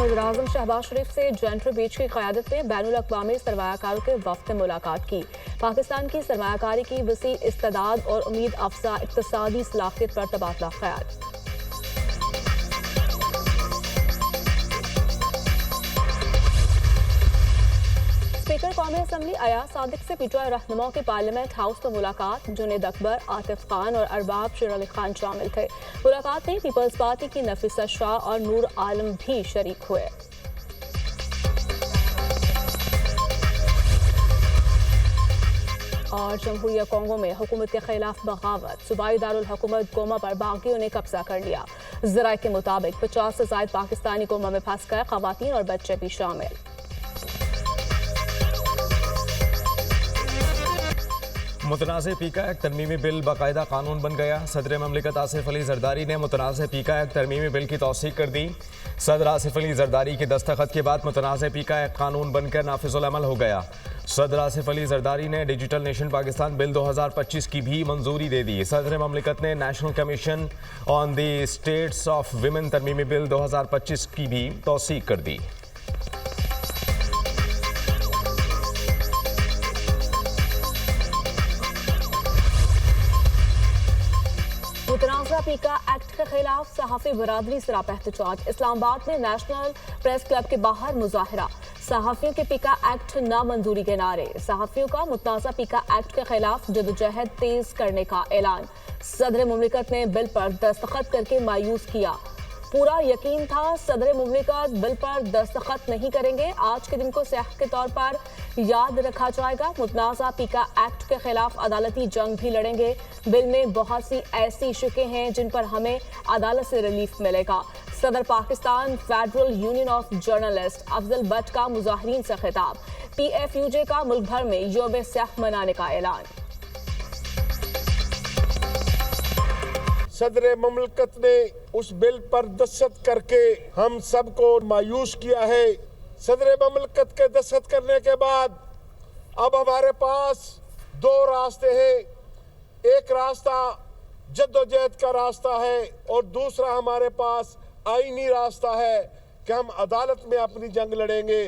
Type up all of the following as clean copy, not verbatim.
वज़ीर-ए-आज़म शहबाज शरीफ से जेंट्री बीच की क़यादत में बैनुल अक़वामी सरमायाकारों के वफ़द ने मुलाकात की। पाकिस्तान की सरमायाकारी की वसी इस्तेदाद और उम्मीद अफजा इक़्तिसादी सलाहियत पर तबादला ख़याल। स्पीकर कौमी असम्बली अयाज सादिक से पीटीआई रहनुमाओं की पार्लियामेंट हाउस में मुलाकात। जुनेद अकबर, आतिफ खान और अरबाब शेर अली खान शामिल थे। मुलाकात में पीपल्स पार्टी की नफीसा शाह और नूर आलम भी शरीक हुए। और जमहूरिया कोंगो में हुकूमत के खिलाफ बगावत। सूबाई दारुल हुकूमत गोमा पर बागियों ने कब्जा कर लिया। ज़राए के मुताबिक 50 से ज़ायद पाकिस्तानी गोमा में फंस गए, ख़वातीन और बच्चे भी शामिल। मुतनाज़ पीका एक्ट तरमीमी बिल बाकायदा कानून बन गया। सदर ममलिकत आसिफ अली जरदारी ने मुतनाज़ पीका एक्ट तरमीमी बिल की तौसीक कर दी। सदर आसिफ अली जरदारी के दस्तखत के बाद मुतनाज़ पीका एक्ट कानून बनकर नाफिजुल अमल हो गया। सदर आसिफ अली जरदारी ने डिजिटल नेशन पाकिस्तान बिल 2025 की भी मंजूरी दे दी। सदर ममलिकत ने national commission on the status of women तरमीमी बिल 2025 की भी तौसीक कर दी। मुतनाज़ा पीका एक्ट के खिलाफ सहाफ़ी बरादरी सरापा एहतजाज। इस्लामाबाद में नेशनल प्रेस क्लब के बाहर मुजाहरा। सहाफ़ियों के पीका एक्ट नामंजूरी के नारे। सहाफ़ियों का मुतनाज़ा पीका एक्ट के खिलाफ जदोजहद तेज करने का ऐलान। सदर मुमलिकत ने बिल पर दस्तखत करके मायूस किया। पूरा यकीन था सदर मुमलिकत बिल पर दस्तखत नहीं करेंगे। आज के दिन को स्याह के तौर पर याद रखा जाएगा। मुतनाज़ा पीका एक्ट के खिलाफ अदालती जंग भी लड़ेंगे। बिल में बहुत सी ऐसी शिकें हैं जिन पर हमें अदालत से रिलीफ मिलेगा। सदर Pakistan federal union of journalist Afzal Bhatt का मुजाहिरीन से खिताब। PFUJ का मुल्क भर में यौम स्याह मनाने का ऐलान। सदर ममलकत ने उस बिल पर दस्तखत करके हम सबको मायूस किया है। सदर ममलकत के दस्तखत करने के बाद अब हमारे पास दो रास्ते हैं। एक रास्ता जद्दोजहद का रास्ता है और दूसरा हमारे पास आईनी रास्ता है कि हम अदालत में अपनी जंग लड़ेंगे।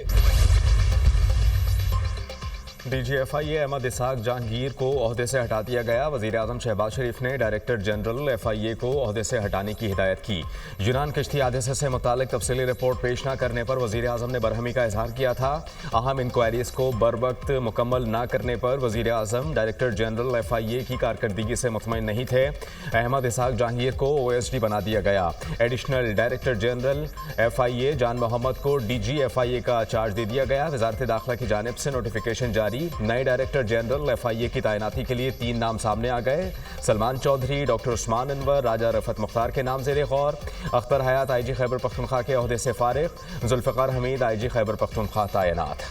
DGFIA अहमद इसाक जहांगीर को ओहदे से हटा दिया गया। वज़ीर-ए-आज़म शहबाज शरीफ ने डायरेक्टर जनरल FIA को ओहदे से हटाने की हिदायत की। यूनान कश्ती हादसे से मुतालिक तफसीली रिपोर्ट पेश न करने पर वज़ीर-ए-आज़म ने बरहमी का इजहार किया था। अहम इंक्वायरीज को बर वक्त मुकम्मल न करने पर वज़ीर-ए-आज़म डायरेक्टर जनरल FIA की कारकर्दगी से मुतमईन नहीं थे। अहमद इसाक जहांगीर को OSD बना दिया गया। एडिशनल डायरेक्टर जनरल FIA जान मोहम्मद को DG FIA का चार्ज दे दिया गया। वज़ारत दाखिला की जानिब से नोटिफिकेशन जारी। नए डायरेक्टर जनरल FIA की तैनाती के लिए 3 नाम सामने आ गए। सलमान चौधरी, डॉक्टर उस्मान अनवर, राजा रफत मुख्तार के नाम ज़ेरे गौर। अख्तर हयात IG खैबर पख्तूनख्वा के ओहदे से फारिग। जुल्फ़िकार हमीद IG खैबर पख्तूनख्वा तैनात।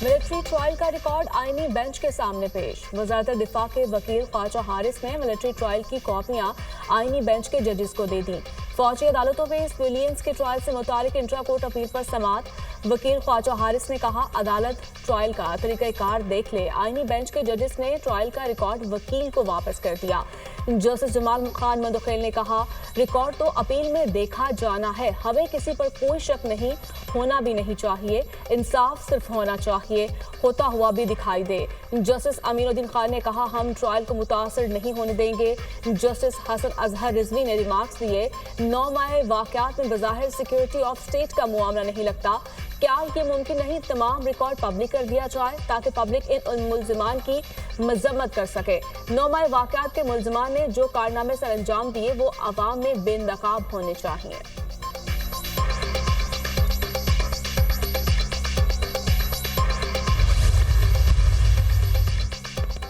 मिलिट्री ट्रायल का रिकॉर्ड आईनी बेंच के सामने पेश। वज़ारत दिफा के वकील ख्वाजा हारिस ने मिलिट्री ट्रायल की कॉपियां आईनी बेंच के जजेस को दे दी। फौजी अदालतों में सिविलियंस के ट्रायल से मुतालिक इंट्रा कोर्ट अपील पर समाअत। वकील ख्वाजा हारिस ने कहा, अदालत ट्रायल का तरीक़ाकार देख ले। आईनी बेंच के जजेस ने ट्रायल का रिकॉर्ड वकील को वापस कर दिया। जस्टिस जमाल खान मंदखेल ने कहा, रिकॉर्ड तो अपील में देखा जाना है, हमें किसी पर कोई शक नहीं, होना भी नहीं चाहिए, इंसाफ सिर्फ होना चाहिए, होता हुआ भी दिखाई दे। जस्टिस अमीनुद्दीन खान ने कहा, हम ट्रायल को मुतासर नहीं होने देंगे। जस्टिस हसन अजहर रिजवी ने रिमार्क्स दिए, 9 मई वाक़यात में बज़ाहिर सिक्योरिटी ऑफ स्टेट का मामला नहीं लगता। क्या ये मुमकिन नहीं तमाम रिकॉर्ड पब्लिक कर दिया जाए ताकि पब्लिक इन मुल्ज़िमान की मजम्मत कर सके। 9 मई वाक़यात के मुल्ज़िमान ने जो कारनामे सर अंजाम दिए वो अवाम में बेनकाब होने चाहिए।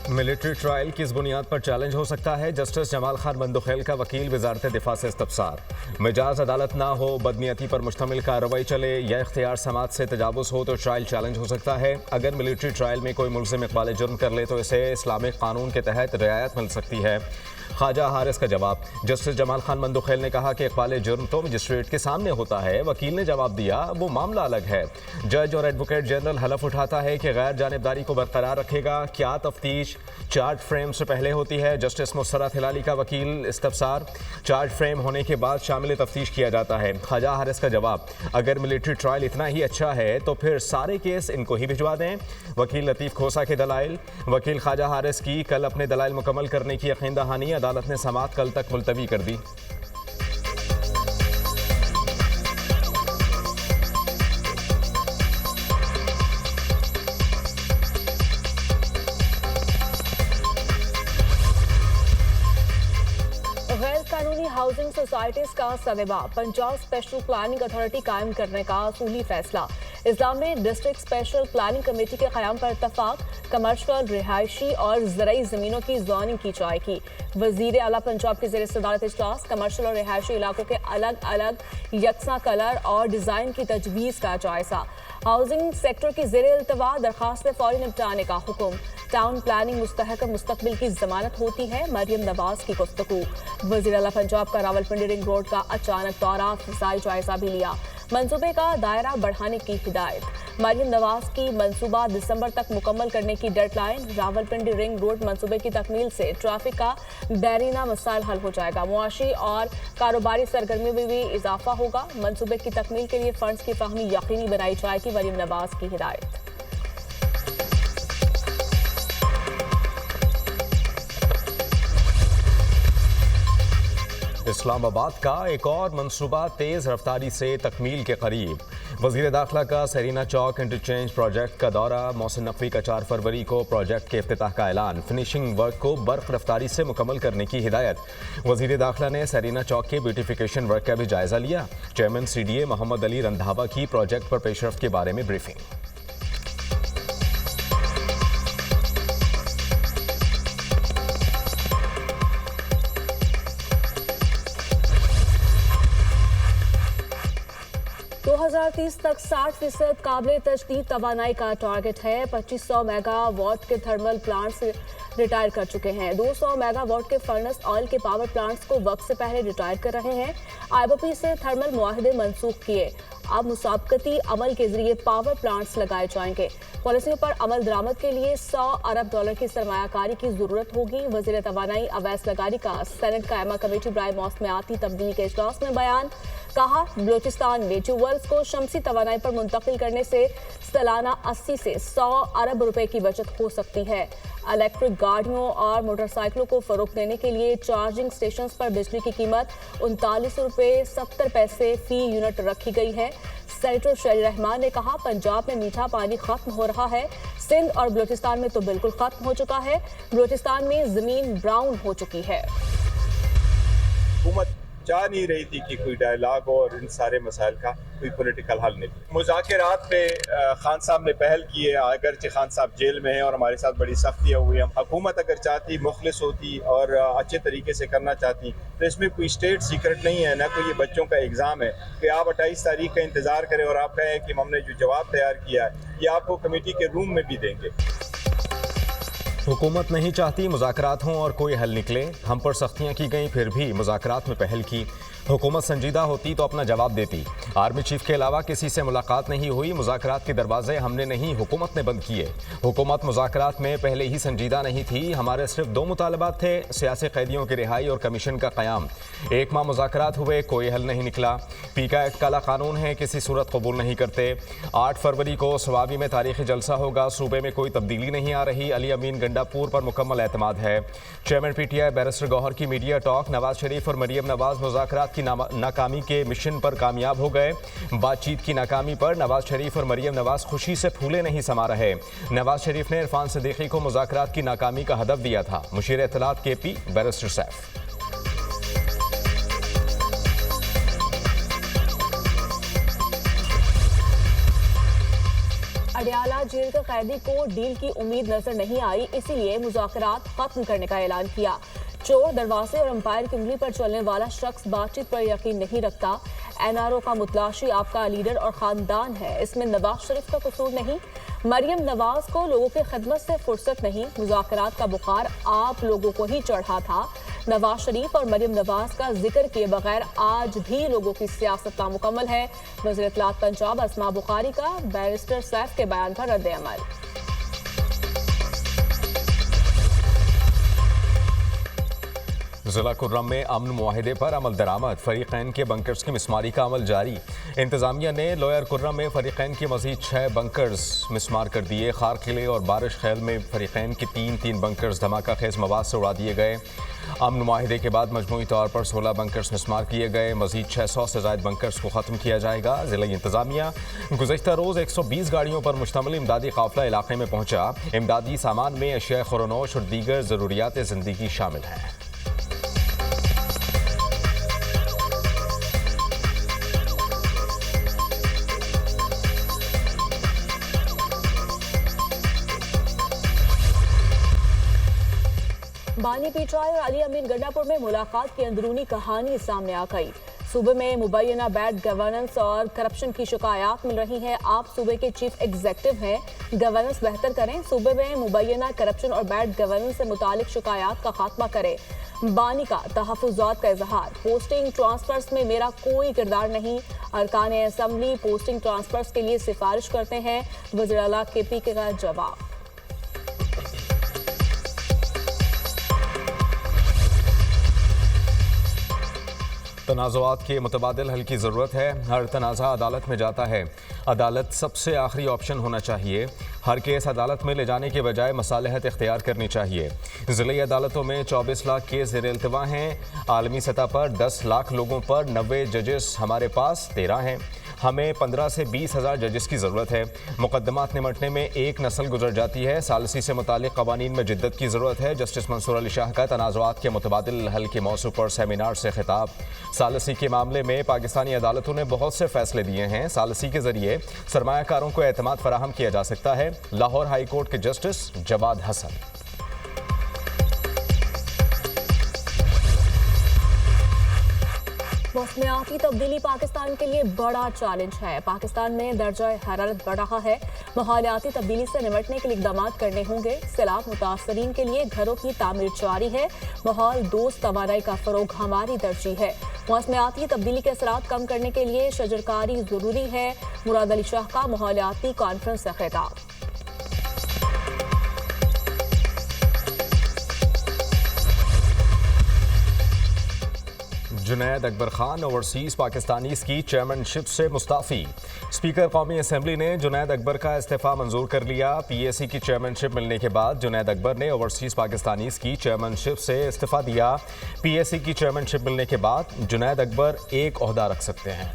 मिलिट्री ट्रायल किस बुनियाद पर चैलेंज हो सकता है? जस्टिस जमाल खान मंदखेल का वकील वजारत दिफा से इस्तफसार। मिजाज अदालत ना हो, बदनीयती पर मुश्तमिल कार्रवाई चले या इख्तियार समात से तजावुज़ हो तो ट्रायल चैलेंज हो सकता है। अगर मिलिट्री ट्रायल में कोई मुल्ज़िम इक़बाल जुर्म कर ले तो इसे इस्लामिक कानून के तहत रियायत मिल सकती है। ख्वाजा हारिस का जवाब। जस्टिस जमाल खान मंदखेल ने कहा कि इक़बाल जुर्म तो मजिस्ट्रेट के सामने होता है। वकील ने जवाब दिया, वो मामला अलग है। जज और एडवोकेट जनरल हलफ उठाता है कि गैर जानिबदारी को बरकरार रखेगा। क्या तफ्तीश चार्ज फ्रेम से पहले होती है जस्टिस मुसर्रत हिलाली का वकील इस्तफसार। चार्ज फ्रेम होने के बाद शामिल तफ्तीश किया जाता है। ख्वाजा हारिस का जवाब, अगर मिलिट्री ट्रायल इतना ही अच्छा है तो फिर सारे केस इनको ही भिजवा दें। वकील लतीफ़ खोसा के दलाइल, वकील ख्वाजा हारिस की कल अपने दलाइल मुकम्मल करने की यकीन दहानी, अदालत ने समाअत कल तक मुलतवी कर दी। गैर कानूनी हाउसिंग सोसाइटीज का सदेबा, पंजाब स्पेशल प्लानिंग अथॉरिटी कायम करने का असूली फैसला। इस्लामी डिस्ट्रिक्ट स्पेशल प्लानिंग कमेटी के क़याम पर इत्तफाक, कमर्शियल, रिहायशी और ज़रई ज़मीनों की जोनिंग की जाएगी। वज़ीर आला पंजाब के ज़ेर सदारत इजलास कमर्शियल और रिहायशी इलाकों के अलग अलग यकसा कलर और डिज़ाइन की तजवीज़ का जायजा। हाउसिंग सेक्टर की ज़ेर इल्तवा दरखास्त फौरी निपटाने का हुक्म। टाउन प्लानिंग मुस्तहकम मुस्तकबिल की जमानत होती है, मरियम नवाज की गुफ्तगू। वज़ीर आला पंजाब का रावलपिंडी रिंग रोड का अचानक दौरा, फिजाई जायजा भी लिया। मंसूबे का दायरा बढ़ाने की हिदायत। मरियम नवाज की मंसूबा दिसंबर तक मुकम्मल करने की डेडलाइन। रावलपिंडी रिंग रोड मंसूबे की तकमील से ट्रैफिक का बैरीना मसाइल हल हो जाएगा। मुआशी और कारोबारी सरगर्मी में भी इजाफा होगा। मंसूबे की तकमील के लिए फंड्स की फहमी यकीनी बनाई जाएगी, मरियम नवाज की हिदायत। इस्लामाबाद का एक और मंसूबा तेज़ रफ्तारी से तकमील के करीब। वज़ीर दाखिला का सरीना चौक इंटरचेंज प्रोजेक्ट का दौरा। मोहसिन नकवी का 4 फरवरी को प्रोजेक्ट के इफ्तिताह का ऐलान। फिनिशिंग वर्क को बर्क रफ्तारी से मुकम्मल करने की हिदायत। वज़ीर दाखिला ने सरीना चौक के ब्यूटिफिकेशन वर्क का भी जायजा लिया। चेयरमैन CDA मोहम्मद अली रंधावा की प्रोजेक्ट पर पेशरफ्त के बारे में ब्रीफिंग। दो 2030 तक 60% काबिल तजदीद तवानाई का टारगेट है। 2500 मेगावाट के थर्मल प्लांट्स रिटायर कर चुके हैं। 200 मेगावाट के फर्नेस ऑयल के पावर प्लांट्स को वक्त से पहले रिटायर कर रहे हैं। IBP से थर्मल मुआहदे मनसूख किए। अब मुसाबकती अमल के जरिए पावर प्लांट्स लगाए जाएंगे। पॉलिसियों पर अमल दरामद के लिए $100 अरब की सरमायाकारी की जरूरत होगी। वज़ीर तवानाई अवैस लगारी का सेनेट कायमा कमेटी बराए मौसमियाती तब्दीली के इजलास में बयान। कहा, बलूचिस्तान में ट्यूबवेल्स को शमसी तवानाई पर मुंतकिल करने से सालाना 80 से 100 अरब रुपए की बचत हो सकती है। इलेक्ट्रिक गाड़ियों और मोटरसाइकिलों को फरोख्त देने के लिए चार्जिंग स्टेशंस पर बिजली की कीमत ₹39.70 फी यूनिट रखी गई है। सेनेटर शेरी रहमान ने कहा, पंजाब में मीठा पानी खत्म हो रहा है। सिंध और बलूचिस्तान में तो बिल्कुल खत्म हो चुका है। बलूचिस्तान में जमीन ब्राउन हो चुकी है। हुकूमत चाह नहीं रही थी कि कोई डायलॉग और इन सारे मसाइल का कोई पॉलिटिकल हल नहीं। मुज़ाकरात पे खान साहब ने पहल की है, अगरचे खान साहब जेल में हैं और हमारे साथ बड़ी सख्तियाँ हुई हैं। हुकूमत अगर चाहती, मुखलिस होती और अच्छे तरीके से करना चाहती तो इसमें कोई स्टेट सीक्रेट नहीं है, ना कोई ये बच्चों का एग्ज़ाम है कि आप 28 तारीख का इंतज़ार करें और आप कहें कि हमने जो जवाब तैयार किया है ये आपको कमेटी के रूम में भी देंगे। हुकूमत नहीं चाहती मुज़ाकरात हों और कोई हल निकले। हम पर सख्तियाँ की गई, फिर भी मुज़ाकरात में पहल की। हुकूमत संजीदा होती तो अपना जवाब देती। आर्मी चीफ के अलावा किसी से मुलाकात नहीं हुई। मुज़ाकरात के दरवाजे हमने नहीं, हुकूमत ने बंद किए। हुकूमत मुज़ाकरात में पहले ही संजीदा नहीं थी। हमारे सिर्फ 2 मुतालबात थे, सियासी कैदियों की रिहाई और कमीशन का क़याम। 1 माह मुज़ाकरात हुए, कोई हल नहीं निकला। पीका एक काला कानून है, किसी सूरत कबूल नहीं करते। 8 फरवरी को सवाबी में तारीखी जलसा होगा। सूबे में कोई तब्दीली नहीं आ रही। अली अमीन गंडापुर पर मुकम्मल एतमाद है। चेयरमैन PTI बैरिस्टर गौहर की मीडिया टॉक। नवाज शरीफ और मरियम नवाज मुज़ाकरात की नाकामी के मिशन पर कामयाब हो गए। बातचीत की नाकामी पर नवाज शरीफ और मरियम नवाज खुशी से फूले नहीं समा रहे। नवाज शरीफ ने इरफान सिद्दीकी को मुज़ाकरात की नाकामी का हदफ दिया था। मुशीर इत्तलात KP barrister Saif. Adiala jail के कैदी को डील की उम्मीद नजर नहीं आई, इसीलिए मुज़ाकरात खत्म करने का ऐलान किया। चोर दरवाजे और अंपायर की उंगली पर चलने वाला शख्स बातचीत पर यकीन नहीं रखता। NRO का मुतलाशी आपका लीडर और खानदान है, इसमें नवाज शरीफ का कसूर नहीं। मरियम नवाज को लोगों की खिदमत से फुर्सत नहीं। मुज़ाकरात का बुखार आप लोगों को ही चढ़ा था। नवाज शरीफ और मरियम नवाज का जिक्र किए बगैर आज भी लोगों की सियासत नामुकम्मल है। वज़ीर इत्तलात पंजाब अस्मा बुखारी का बैरिस्टर सैफ के बयान पर रद्द अमल। जिला कुर्रम में अमन मुआहिदे पर अमल दरामद, फरीकैन के बंकर्स की मिसमारी का अमल जारी। इंतजामिया ने लोयर कुर्रम में फरीकैन के मजीद 6 बंकर्स मिसमार कर दिए। खार किले और बारिश खैल में फरीकैन के 3 बंकर्स धमाका खेज मवाद से उड़ा दिए गए। अमन मुआहिदे के बाद मजमूई तौर पर 16 बंकर्स मिसमार किए गए। मजीद 600 से ज़ायद बंकर्स को ख़त्म किया जाएगा। ज़िला इंतजामिया गुज़श्ता रोज़ 120 गाड़ियों पर मुश्तमिल इमदादी काफ़िला इलाके में पहुँचा। इमदादी सामान में अशिया खुरनोश और दीगर ज़रूरियात ज़िंदगी शामिल हैं। बानी पीटराय और अली अमीन गंडापुर में मुलाकात की अंदरूनी कहानी सामने आ गई। सूबे में मुबैना बैड गवर्नेंस और करप्शन की शिकायत मिल रही है। आप सूबे के चीफ एग्जीक्यूटिव हैं, गवर्नेंस बेहतर करें। सूबे में मुबैना करप्शन और बैड गवर्नेंस से मुतालिक शिकायत का खात्मा करें। बानी का तहफ़्फ़ुज़ात का इजहार, पोस्टिंग ट्रांसफर्स में मेरा कोई किरदार नहीं। अरकान असम्बली पोस्टिंग ट्रांसफर्स के लिए सिफारिश करते हैं। वज़ीर आला KP का जवाब। तनाज़ुआत के मुतबादिल हल की ज़रूरत है। हर तनाज़ा अदालत में जाता है। अदालत सबसे आखिरी ऑप्शन होना चाहिए। हर केस अदालत में ले जाने के बजाय मसालहत इख्तियार करनी चाहिए। ज़िली अदालतों में 24 लाख केस ज़ेर इल्तिवा हैं। आलमी सतह पर 10 लाख लोगों पर 90 जजेस हमारे पास 13 हैं। हमें 15 से 20 हज़ार जजेस की ज़रूरत है। मुकदमात निमटने में एक नस्ल गुजर जाती है। सालसी से मुतालिक कवानीन में जिद्दत की ज़रूरत है। जस्टिस मंसूर अली शाह का तनाज़ुआत के मुतबादिल हल के मौजू पर सेमिनार से खिताब। सालसी के मामले में पाकिस्तानी अदालतों ने बहुत से फैसले दिए हैं। सालसी के जरिए सरमायाकारों को एतमाद फराहम किया जा सकता है। लाहौर हाई कोर्ट के जस्टिस जवाद हसन। मौसमियाती तब्दीली पाकिस्तान के लिए बड़ा चैलेंज है। पाकिस्तान में दर्जा हरारत बढ़ रहा है। माहौलियाती तब्दीली से निपटने के लिए इक़दाम करने होंगे। सैलाब मुतासरीन के लिए घरों की तामीर जारी है। माहौल दोस्त तवानाई का फ़रोग हमारी तरजीह है। मौसमियाती तब्दीली के असरात कम करने के लिए शजरकारी ज़रूरी है। मुराद अली शाह का माहौलियाती कॉन्फ्रेंस से खिताब। जुनैद अकबर खान ओवरसीज़ पाकिस्तानीज़ की चेयरमैनशिप से मुस्ताफ़ी। स्पीकर कौमी असम्बली ने जुनैद अकबर का इस्तीफ़ा मंजूर कर लिया। PAC की चेयरमैनशिप मिलने के बाद जुनैद अकबर ने ओवरसीज़ पाकिस्तानीज़ की चेयरमैनशिप से इस्तीफ़ा दिया। PAC की चेयरमैनशिप मिलने के बाद जुनैद अकबर एक ओहदा रख सकते हैं।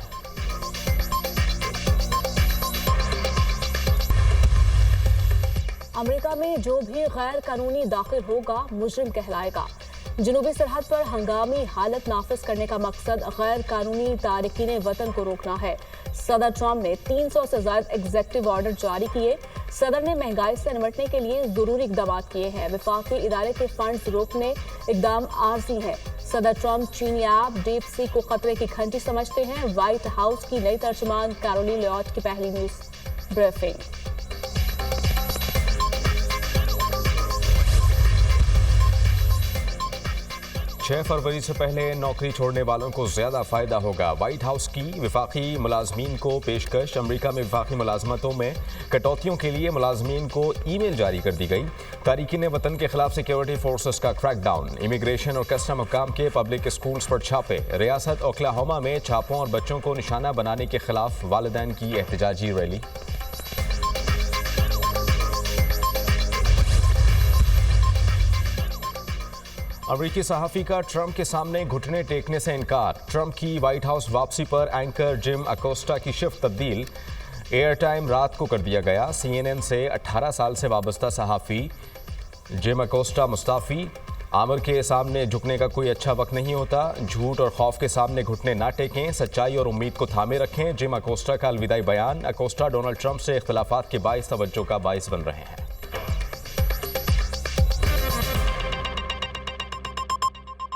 अमेरिका में जो भी गैर कानूनी दाखिल होगा मुजरिम कहलाएगा। जनूबी सरहद पर हंगामी हालत नाफिज करने का मकसद गैर कानूनी तारकीन वतन को रोकना है। सदर ट्रंप ने 300 से ज्यादा एग्जीक्यूटिव ऑर्डर जारी किए। सदर ने महंगाई से निपटने के लिए जरूरी इकदाम किए हैं। वफाकी इदारे के फंड्स रोकने इकदाम आर्जी है। सदर ट्रंप चीनी ऐप डीप सी को खतरे की घंटी समझते हैं। व्हाइट हाउस की नई तर्जुमान कैरोलिन लियोट की पहली न्यूज ब्रीफिंग। 6 फरवरी से पहले नौकरी छोड़ने वालों को ज़्यादा फ़ायदा होगा। व्हाइट हाउस की वफाकी मुलाजमीन को पेशकश। अमरीका में वफाकी मुलाजमतों में कटौतियों के लिए मुलाजमीन को ईमेल जारी कर दी गई। तारिकीन वतन के खिलाफ सिक्योरिटी फोर्सेस का क्रैकडाउन। इमिग्रेशन और कस्टम हुक्काम के पब्लिक स्कूल्स पर छापे। रियासत ओक्लाहोमा में छापों और बच्चों को निशाना बनाने के खिलाफ वालिदैन की एहतजाजी रैली। अमरीकी सहाफ़ी का ट्रंप के सामने घुटने टेकने से इनकार। ट्रंप की व्हाइट हाउस वापसी पर एंकर जिम अकोस्टा की शिफ्ट तब्दील। एयर टाइम रात को कर दिया गया। CNN से 18 साल से वाबस्ता सहाफ़ी जिम अकोस्टा मुस्ताफ़ी। आमिर के सामने झुकने का कोई अच्छा वक्त नहीं होता। झूठ और खौफ के सामने घुटने ना टेकें। सच्चाई और उम्मीद को थामे रखें। जिम अकोस्टा का अलविदाई बयान। अकोस्टा डोनाल्ड ट्रंप से इख्तिलाफात के बाइस तवज्जो का बाइस बन रहे हैं।